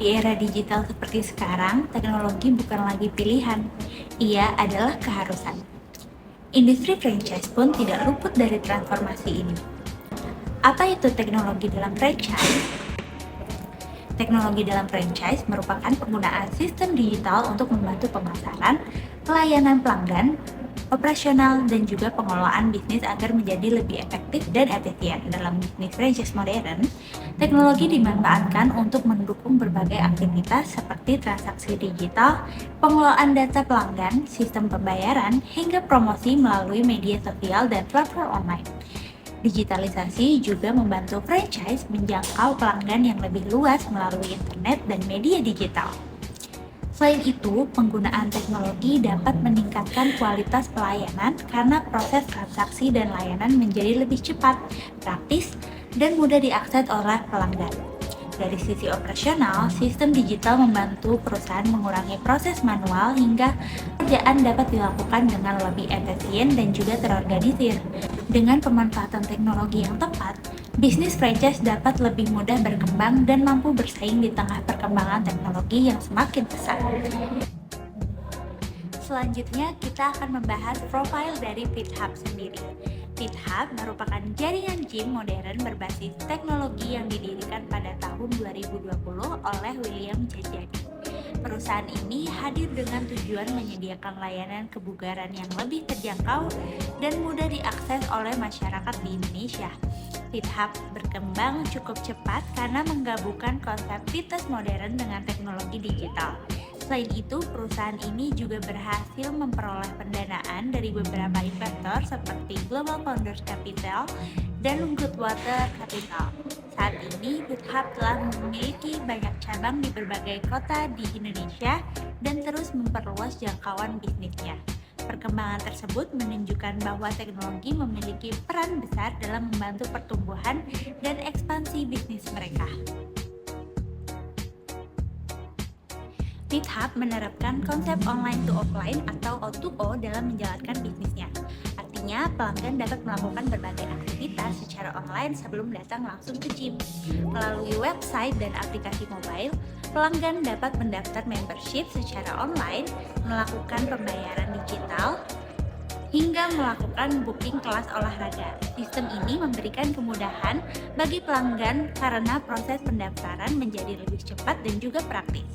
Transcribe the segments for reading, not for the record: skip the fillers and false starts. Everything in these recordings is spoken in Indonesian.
Di era digital seperti sekarang, teknologi bukan lagi pilihan, ia adalah keharusan. Industri franchise pun tidak luput dari transformasi ini. Apa itu teknologi dalam franchise? Teknologi dalam franchise merupakan penggunaan sistem digital untuk membantu pemasaran, pelayanan pelanggan, operasional, dan juga pengelolaan bisnis agar menjadi lebih efektif dan efisien. Dalam bisnis franchise modern, teknologi dimanfaatkan untuk mendukung berbagai aktivitas seperti transaksi digital, pengelolaan data pelanggan, sistem pembayaran, hingga promosi melalui media sosial dan platform online. Digitalisasi juga membantu franchise menjangkau pelanggan yang lebih luas melalui internet dan media digital. Selain itu, penggunaan teknologi dapat meningkatkan kualitas pelayanan karena proses transaksi dan layanan menjadi lebih cepat, praktis, dan mudah diakses oleh pelanggan. Dari sisi operasional, sistem digital membantu perusahaan mengurangi proses manual hingga pekerjaan dapat dilakukan dengan lebih efisien dan juga terorganisir. Dengan pemanfaatan teknologi yang tepat, bisnis franchise dapat lebih mudah berkembang dan mampu bersaing di tengah perkembangan teknologi yang semakin pesat. Selanjutnya, kita akan membahas profil dari FitHub sendiri. FitHub merupakan jaringan gym modern berbasis teknologi yang didirikan pada tahun 2020 oleh William Jajadi. Perusahaan ini hadir dengan tujuan menyediakan layanan kebugaran yang lebih terjangkau dan mudah diakses oleh masyarakat di Indonesia. FitHub berkembang cukup cepat karena menggabungkan konsep fitness modern dengan teknologi digital. Selain itu, perusahaan ini juga berhasil memperoleh pendanaan dari beberapa investor seperti Global Founders Capital dan Goodwater Capital. Saat ini, FitHub telah memiliki banyak cabang di berbagai kota di Indonesia dan terus memperluas jangkauan bisnisnya. Perkembangan tersebut menunjukkan bahwa teknologi memiliki peran besar dalam membantu pertumbuhan dan ekspansi bisnis mereka. FitHub menerapkan konsep online to offline atau O2O dalam menjalankan bisnisnya. Artinya, pelanggan dapat melakukan berbagai aktivitas secara online sebelum datang langsung ke gym. Melalui website dan aplikasi mobile, pelanggan dapat mendaftar membership secara online, melakukan pembayaran digital, hingga melakukan booking kelas olahraga. Sistem ini memberikan kemudahan bagi pelanggan karena proses pendaftaran menjadi lebih cepat dan juga praktis.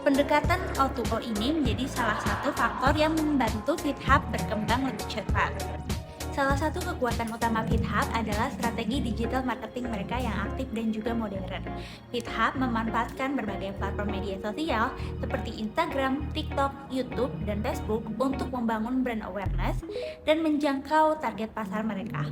Pendekatan O2O ini menjadi salah satu faktor yang membantu FitHub berkembang lebih cepat. Salah satu kekuatan utama FitHub adalah strategi digital marketing mereka yang aktif dan juga modern. FitHub memanfaatkan berbagai platform media sosial seperti Instagram, TikTok, YouTube, dan Facebook untuk membangun brand awareness dan menjangkau target pasar mereka.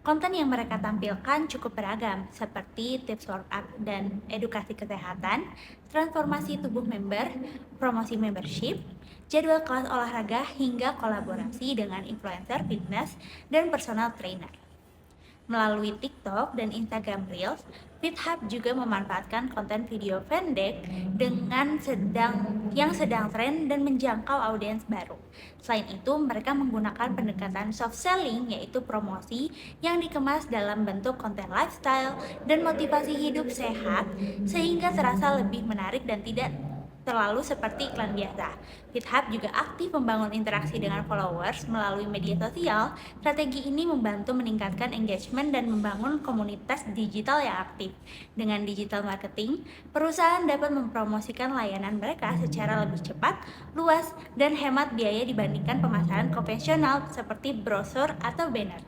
Konten yang mereka tampilkan cukup beragam, seperti tips workout dan edukasi kesehatan, transformasi tubuh member, promosi membership, jadwal kelas olahraga, hingga kolaborasi dengan influencer fitness dan personal trainer. Melalui TikTok dan Instagram Reels, FitHub juga memanfaatkan konten video pendek yang sedang tren dan menjangkau audiens baru. Selain itu, mereka menggunakan pendekatan soft selling, yaitu promosi yang dikemas dalam bentuk konten lifestyle dan motivasi hidup sehat, sehingga terasa lebih menarik dan tidak terlalu seperti iklan biasa. FitHub juga aktif membangun interaksi dengan followers melalui media sosial. Strategi ini membantu meningkatkan engagement dan membangun komunitas digital yang aktif. Dengan digital marketing, perusahaan dapat mempromosikan layanan mereka secara lebih cepat, luas, dan hemat biaya dibandingkan pemasaran konvensional seperti brosur atau banner.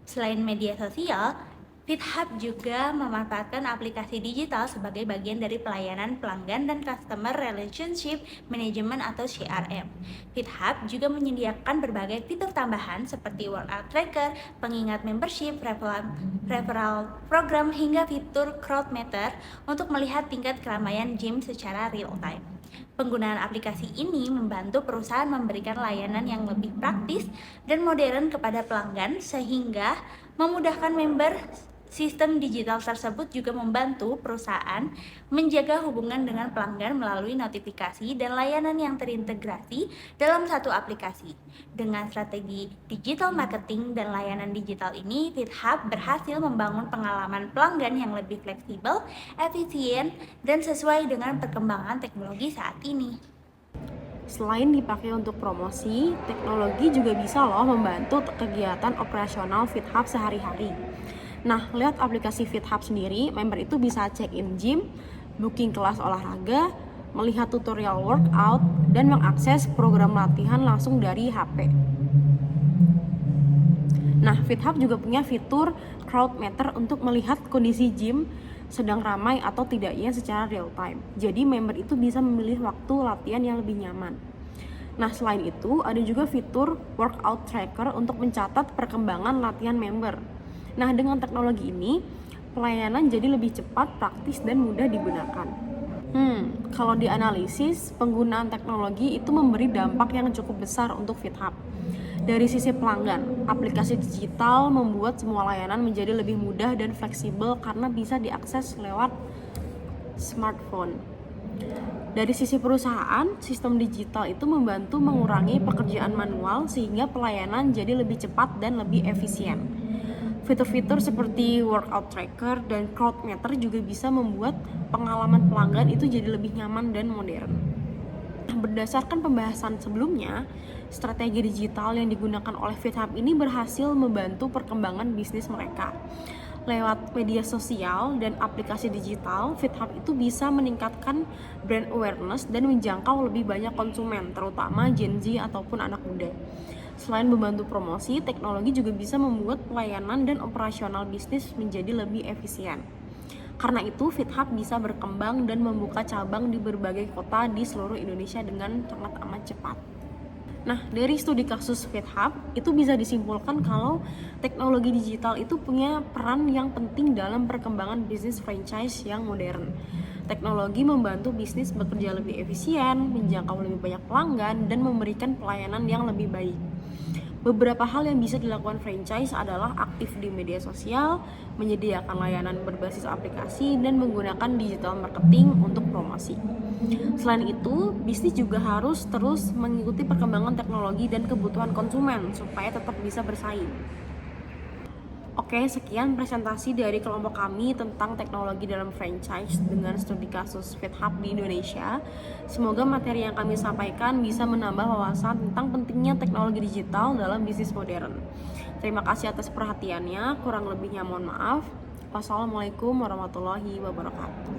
Selain media sosial, FitHub juga memanfaatkan aplikasi digital sebagai bagian dari pelayanan pelanggan dan Customer Relationship Management atau CRM. FitHub juga menyediakan berbagai fitur tambahan seperti workout tracker, pengingat membership, referral program, hingga fitur crowdmeter untuk melihat tingkat keramaian gym secara real time. Penggunaan aplikasi ini membantu perusahaan memberikan layanan yang lebih praktis dan modern kepada pelanggan sehingga memudahkan member Sistem digital tersebut juga membantu perusahaan menjaga hubungan dengan pelanggan melalui notifikasi dan layanan yang terintegrasi dalam satu aplikasi. Dengan strategi digital marketing dan layanan digital ini, FitHub berhasil membangun pengalaman pelanggan yang lebih fleksibel, efisien, dan sesuai dengan perkembangan teknologi saat ini. Selain dipakai untuk promosi, teknologi juga bisa loh membantu kegiatan operasional FitHub sehari-hari. Nah, lewat aplikasi FitHub sendiri, member itu bisa check-in gym, booking kelas olahraga, melihat tutorial workout, dan mengakses program latihan langsung dari HP. Nah, FitHub juga punya fitur crowd meter untuk melihat kondisi gym sedang ramai atau tidaknya secara real time. Jadi member itu bisa memilih waktu latihan yang lebih nyaman. Nah, selain itu ada juga fitur workout tracker untuk mencatat perkembangan latihan member. Nah, dengan teknologi ini, pelayanan jadi lebih cepat, praktis, dan mudah digunakan. Kalau dianalisis, penggunaan teknologi itu memberi dampak yang cukup besar untuk FitHub. Dari sisi pelanggan, aplikasi digital membuat semua layanan menjadi lebih mudah dan fleksibel karena bisa diakses lewat smartphone. Dari sisi perusahaan, sistem digital itu membantu mengurangi pekerjaan manual sehingga pelayanan jadi lebih cepat dan lebih efisien. Fitur-fitur seperti workout tracker dan crowd meter juga bisa membuat pengalaman pelanggan itu jadi lebih nyaman dan modern. Berdasarkan pembahasan sebelumnya, strategi digital yang digunakan oleh FitHub ini berhasil membantu perkembangan bisnis mereka. Lewat media sosial dan aplikasi digital, FitHub itu bisa meningkatkan brand awareness dan menjangkau lebih banyak konsumen, terutama Gen Z ataupun anak muda. Selain membantu promosi, teknologi juga bisa membuat pelayanan dan operasional bisnis menjadi lebih efisien. Karena itu, FitHub bisa berkembang dan membuka cabang di berbagai kota di seluruh Indonesia dengan sangat amat cepat. Nah, dari studi kasus FitHub, itu bisa disimpulkan kalau teknologi digital itu punya peran yang penting dalam perkembangan bisnis franchise yang modern. Teknologi membantu bisnis bekerja lebih efisien, menjangkau lebih banyak pelanggan, dan memberikan pelayanan yang lebih baik. Beberapa hal yang bisa dilakukan franchise adalah aktif di media sosial, menyediakan layanan berbasis aplikasi, dan menggunakan digital marketing untuk promosi. Selain itu, bisnis juga harus terus mengikuti perkembangan teknologi dan kebutuhan konsumen supaya tetap bisa bersaing. Oke, sekian presentasi dari kelompok kami tentang teknologi dalam franchise dengan studi kasus FitHub di Indonesia. Semoga materi yang kami sampaikan bisa menambah wawasan tentang pentingnya teknologi digital dalam bisnis modern. Terima kasih atas perhatiannya, kurang lebihnya mohon maaf. Wassalamualaikum warahmatullahi wabarakatuh.